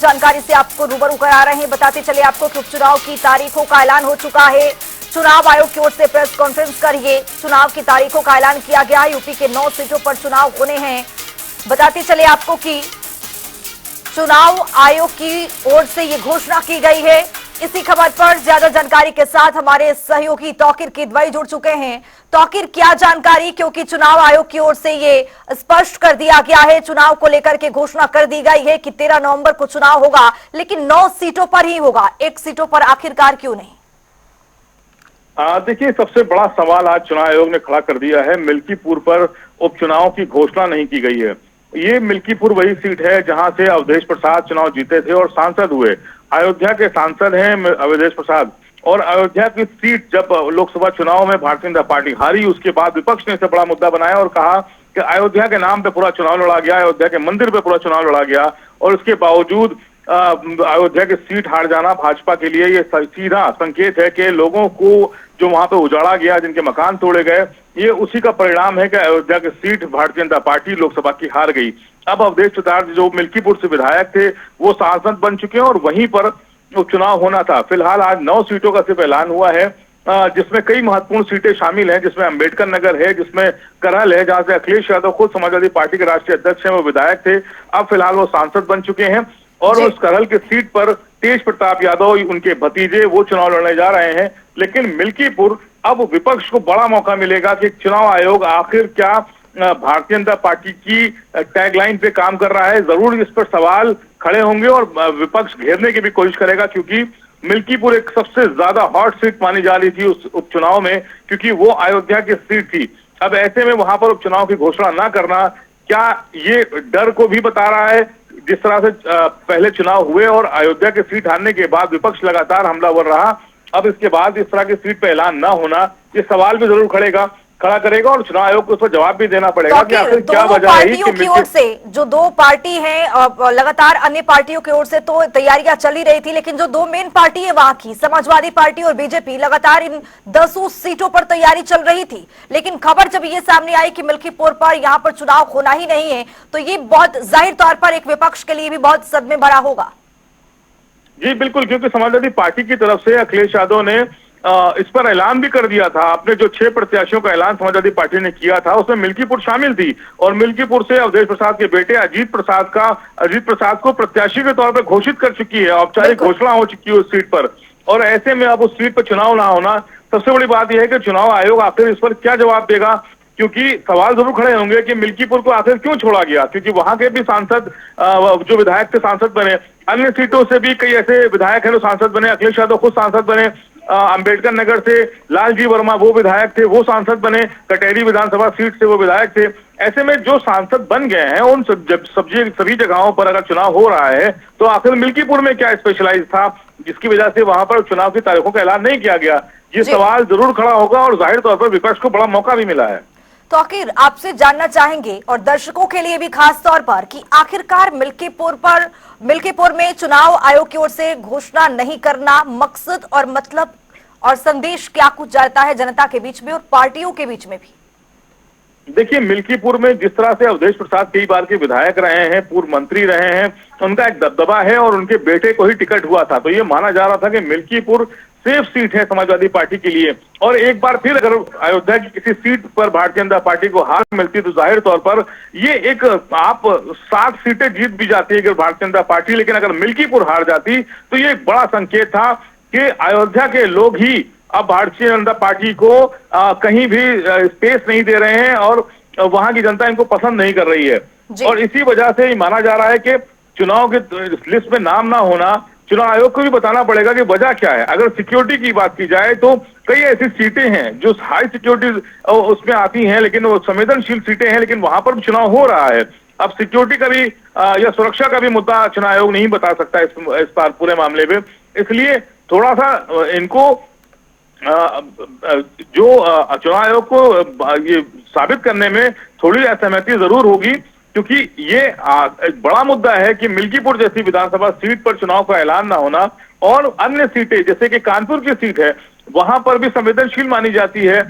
जानकारी से आपको रूबरू करा रहे हैं। बताते चले आपको कि उपचुनाव की तारीखों का ऐलान हो चुका है। चुनाव आयोग की ओर से प्रेस कॉन्फ्रेंस करिए चुनाव की तारीखों का ऐलान किया गया। यूपी के 9 सीटों पर चुनाव होने हैं। बताते चले आपको कि चुनाव आयोग की ओर से ये घोषणा की गई है। इसी खबर पर ज्यादा जानकारी के साथ हमारे सहयोगी तौकीर किदवई जुड़ चुके हैं। तौकीर, क्या जानकारी, क्योंकि चुनाव आयोग की ओर से ये स्पष्ट कर दिया गया है, चुनाव को लेकर के घोषणा कर दी गई है कि 13 नवंबर को चुनाव होगा, लेकिन 9 सीटों पर ही होगा, 1 सीटों पर आखिरकार क्यों नहीं? देखिए, सबसे बड़ा सवाल आज चुनाव आयोग ने खड़ा कर दिया है। मिल्कीपुर पर उपचुनाव की घोषणा नहीं की गई है। ये मिल्कीपुर वही सीट है जहां से अवधेश प्रसाद चुनाव जीते थे और सांसद हुए। अयोध्या के सांसद हैं अवधेश प्रसाद, और अयोध्या की सीट जब लोकसभा चुनाव में भारतीय जनता पार्टी हारी, उसके बाद विपक्ष ने इसे बड़ा मुद्दा बनाया और कहा कि अयोध्या के नाम पे पूरा चुनाव लड़ा गया, अयोध्या के मंदिर पे पूरा चुनाव लड़ा गया, और उसके बावजूद अयोध्या की सीट हार जाना भाजपा के लिए ये सीधा संकेत है कि लोगों को जो वहां पे उजाड़ा गया, जिनके मकान तोड़े गए, ये उसी का परिणाम है कि अयोध्या की सीट भारतीय जनता पार्टी लोकसभा की हार गई। अब अवधेश प्रसाद जो मिल्कीपुर से विधायक थे वो सांसद बन चुके हैं और वहीं पर उपचुनाव होना था। फिलहाल आज 9 सीटों का सिर्फ ऐलान हुआ है, जिसमें कई महत्वपूर्ण सीटें शामिल हैं, जिसमें अंबेडकर नगर है, जिसमें करहल है, जहां से अखिलेश यादव खुद समाजवादी पार्टी के राष्ट्रीय अध्यक्ष हैं, वो विधायक थे, अब फिलहाल वो सांसद बन चुके हैं। और उस करहल की सीट पर तेज प्रताप यादव, उनके भतीजे, वो चुनाव लड़ने जा रहे हैं। लेकिन मिल्कीपुर अब विपक्ष को बड़ा मौका मिलेगा कि चुनाव आयोग आखिर क्या भारतीय जनता पार्टी की टैगलाइन पे काम कर रहा है। जरूर इस पर सवाल खड़े होंगे और विपक्ष घेरने की भी कोशिश करेगा, क्योंकि मिल्कीपुर एक सबसे ज्यादा हॉट सीट मानी जा रही थी उस उपचुनाव में, क्योंकि वो अयोध्या की सीट थी। अब ऐसे में वहां पर उपचुनाव की घोषणा ना करना क्या ये डर को भी बता रहा है? जिस तरह से पहले चुनाव हुए और अयोध्या की सीट हारने के बाद विपक्ष लगातार हमलावर रहा, अब इसके बाद इस तरह की सीट पे ऐलान ना होना, ये सवाल भी जरूर खड़ा करेगा और चुनाव आयोग को उस पर जवाब भी देना पड़ेगा कि आखिर क्या वजह है की ओर से। जो 2 पार्टी हैं, लगातार अन्य पार्टियों की ओर से तो तैयारियां चली रही थी, लेकिन जो 2 मेन पार्टी है वहां की समाजवादी पार्टी और बीजेपी, लगातार इन 10 सीटों पर तैयारी चल रही थी। लेकिन खबर जब ये सामने आई कि मिल्कीपुर पर यहाँ पर चुनाव होना ही नहीं है, तो ये बहुत जाहिर तौर पर एक विपक्ष के लिए भी बहुत सदमे भरा होगा। जी बिल्कुल, क्योंकि समाजवादी पार्टी की तरफ से अखिलेश यादव ने इस पर ऐलान भी कर दिया था। अपने जो 6 प्रत्याशियों का ऐलान समाजवादी पार्टी ने किया था, उसमें मिल्कीपुर शामिल थी, और मिल्कीपुर से अवधेश प्रसाद के बेटे अजीत प्रसाद को प्रत्याशी के तौर पर घोषित कर चुकी है। औपचारिक घोषणा हो चुकी है उस सीट पर, और ऐसे में अब उस सीट पर चुनाव ना होना, सबसे बड़ी बात यह है कि चुनाव आयोग आखिर इस पर क्या जवाब देगा, क्योंकि सवाल जरूर खड़े होंगे कि मिल्कीपुर को आखिर क्यों छोड़ा गया, क्योंकि वहां के भी सांसद जो विधायक थे सांसद बने, अन्य सीटों से भी कई ऐसे विधायक हैं जो सांसद बने, अखिलेश यादव खुद सांसद बने, अंबेडकर नगर से लालजी वर्मा वो विधायक थे, वो सांसद बने, कटेरी विधानसभा सीट से वो विधायक थे। ऐसे में जो सांसद बन गए हैं उन सभी जगहों पर अगर चुनाव हो रहा है, तो आखिर मिल्कीपुर में क्या स्पेशलाइज था जिसकी वजह से वहां पर चुनाव की तारीखों का ऐलान नहीं किया गया? ये सवाल जरूर खड़ा होगा और जाहिर तौर पर विपक्ष को बड़ा मौका भी मिला है। तो आखिर आपसे जानना चाहेंगे और दर्शकों के लिए भी खास तौर पर कि आखिरकार मिल्कीपुर में चुनाव आयोग की ओर से घोषणा नहीं करना मकसद और मतलब और संदेश क्या कुछ जाता है जनता के बीच में और पार्टियों के बीच में भी? देखिए, मिल्कीपुर में जिस तरह से अवधेश प्रसाद कई बार के विधायक रहे हैं, पूर्व मंत्री रहे हैं, उनका एक दबदबा है और उनके बेटे को ही टिकट हुआ था, तो ये माना जा रहा था कि मिल्कीपुर सेफ सीट है समाजवादी पार्टी के लिए। और एक बार फिर अगर अयोध्या की किसी सीट पर भारतीय जनता पार्टी को हार मिलती तो जाहिर तौर पर ये एक आप 7 सीटें जीत भी जाती है अगर भारतीय जनता पार्टी, लेकिन अगर मिल्कीपुर हार जाती तो ये एक बड़ा संकेत था कि अयोध्या के लोग ही अब भारतीय जनता पार्टी को कहीं भी स्पेस नहीं दे रहे हैं और वहां की जनता इनको पसंद नहीं कर रही है। और इसी वजह से माना जा रहा है कि चुनाव के लिस्ट में नाम ना होना, चुनाव आयोग को भी बताना पड़ेगा कि वजह क्या है। अगर सिक्योरिटी की बात की जाए तो कई ऐसी सीटें हैं जो हाई सिक्योरिटी उसमें आती हैं, लेकिन वो संवेदनशील सीटें हैं, लेकिन वहां पर चुनाव हो रहा है। अब सिक्योरिटी का भी या सुरक्षा का भी मुद्दा चुनाव आयोग नहीं बता सकता इस बार पूरे मामले में, इसलिए थोड़ा सा इनको जो चुनाव आयोग को ये साबित करने में थोड़ी असहमति जरूर होगी, क्योंकि ये एक बड़ा मुद्दा है कि मिल्कीपुर जैसी विधानसभा सीट पर चुनाव का ऐलान ना होना, और अन्य सीटें जैसे कि कानपुर की सीट है वहां पर भी संवेदनशील मानी जाती है।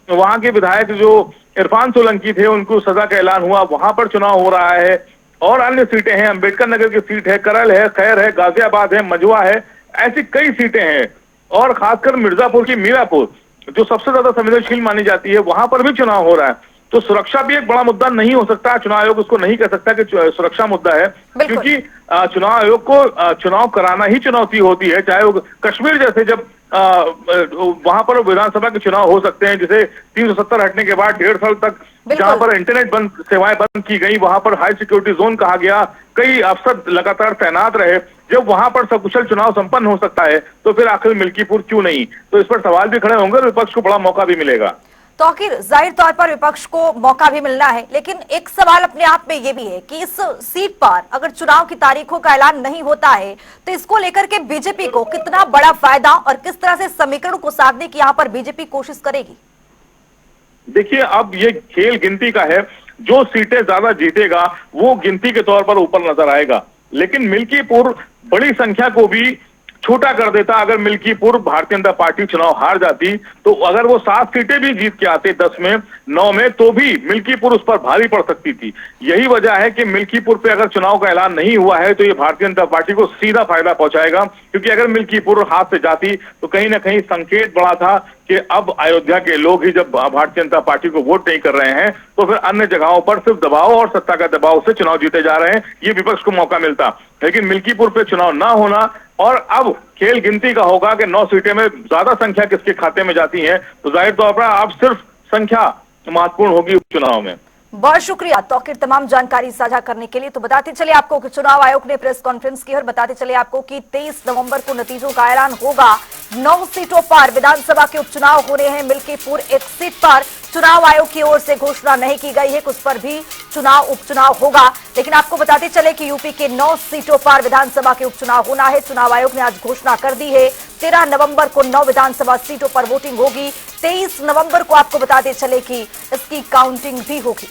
वहां के विधायक जो इरफान सोलंकी थे उनको सजा का ऐलान हुआ, वहां पर चुनाव हो रहा है। और अन्य सीटें हैं, अंबेडकर नगर की सीट है, करल है, खैर है, गाजियाबाद है, मजवा है, ऐसी कई सीटें हैं। और खासकर मिर्जापुर की मीरापुर जो सबसे ज्यादा संवेदनशील मानी जाती है, वहां पर भी चुनाव हो रहा है। तो सुरक्षा भी एक बड़ा मुद्दा नहीं हो सकता, चुनाव आयोग उसको नहीं कह सकता कि सुरक्षा मुद्दा है, क्योंकि चुनाव आयोग को चुनाव कराना ही चुनौती होती है। चाहे वो कश्मीर जैसे जब वहां पर विधानसभा के चुनाव हो सकते हैं, जिसे 370 हटने के बाद 1.5 साल तक जहां पर इंटरनेट बंद, सेवाएं बंद की गई, वहां पर हाई सिक्योरिटी जोन कहा गया, कई अफसर लगातार तैनात रहे, जब वहां पर सकुशल चुनाव संपन्न हो सकता है, तो फिर आखिर मिल्कीपुर क्यों नहीं? तो इस पर सवाल भी खड़े होंगे और विपक्ष को बड़ा मौका भी मिलेगा। तो आखिर जाहिर तौर पर विपक्ष को मौका भी मिलना है, लेकिन एक सवाल अपने आप में ये भी है कि इस सीट पर अगर चुनाव की तारीखों का ऐलान नहीं होता है तो इसको लेकर के बीजेपी को कितना बड़ा फायदा और किस तरह से समीकरण को साधने की यहाँ पर बीजेपी कोशिश करेगी? देखिए, अब ये खेल गिनती का है, जो सीटें ज्यादा जीतेगा वो गिनती के तौर पर ऊपर नजर आएगा, लेकिन मिल्कीपुर बड़ी संख्या को भी छोटा कर देता। अगर मिल्कीपुर भारतीय जनता पार्टी चुनाव हार जाती, तो अगर वो 7 सीटें भी जीत के आते 10 में 9 में, तो भी मिल्कीपुर उस पर भारी पड़ सकती थी। यही वजह है कि मिल्कीपुर पे अगर चुनाव का ऐलान नहीं हुआ है तो ये भारतीय जनता पार्टी को सीधा फायदा पहुंचाएगा, क्योंकि अगर मिल्कीपुर हाथ से जाती तो कहीं ना कहीं संकेत बड़ा था कि अब अयोध्या के लोग ही जब भारतीय जनता पार्टी को वोट नहीं कर रहे हैं, तो फिर अन्य जगहों पर सिर्फ दबाव और सत्ता का दबाव से चुनाव जीते जा रहे हैं, ये विपक्ष को मौका मिलता। लेकिन मिल्कीपुर पे चुनाव ना होना और अब खेल गिनती का होगा कि 9 सीटें में ज्यादा संख्या किसके खाते में जाती है, तो जाहिर तौर पर अब सिर्फ संख्या महत्वपूर्ण होगी उपचुनाव में। बहुत शुक्रिया तौकीर तमाम जानकारी साझा करने के लिए। तो बताते चले आपको कि चुनाव आयोग ने प्रेस कॉन्फ्रेंस की और बताते चले आपको कि 23 नवंबर को नतीजों का ऐलान होगा। 9 सीटों पर विधानसभा के उपचुनाव हो रहे हैं। मिल्कीपुर एक सीट पर चुनाव आयोग की ओर से घोषणा नहीं की गई है, उस पर भी उपचुनाव होगा। लेकिन आपको बताते चले कि यूपी के 9 सीटों पर विधानसभा के उपचुनाव होना है। चुनाव आयोग ने आज घोषणा कर दी है। 13 नवंबर को 9 विधानसभा सीटों पर वोटिंग होगी। 23 नवंबर को आपको बताते चले कि इसकी काउंटिंग भी होगी।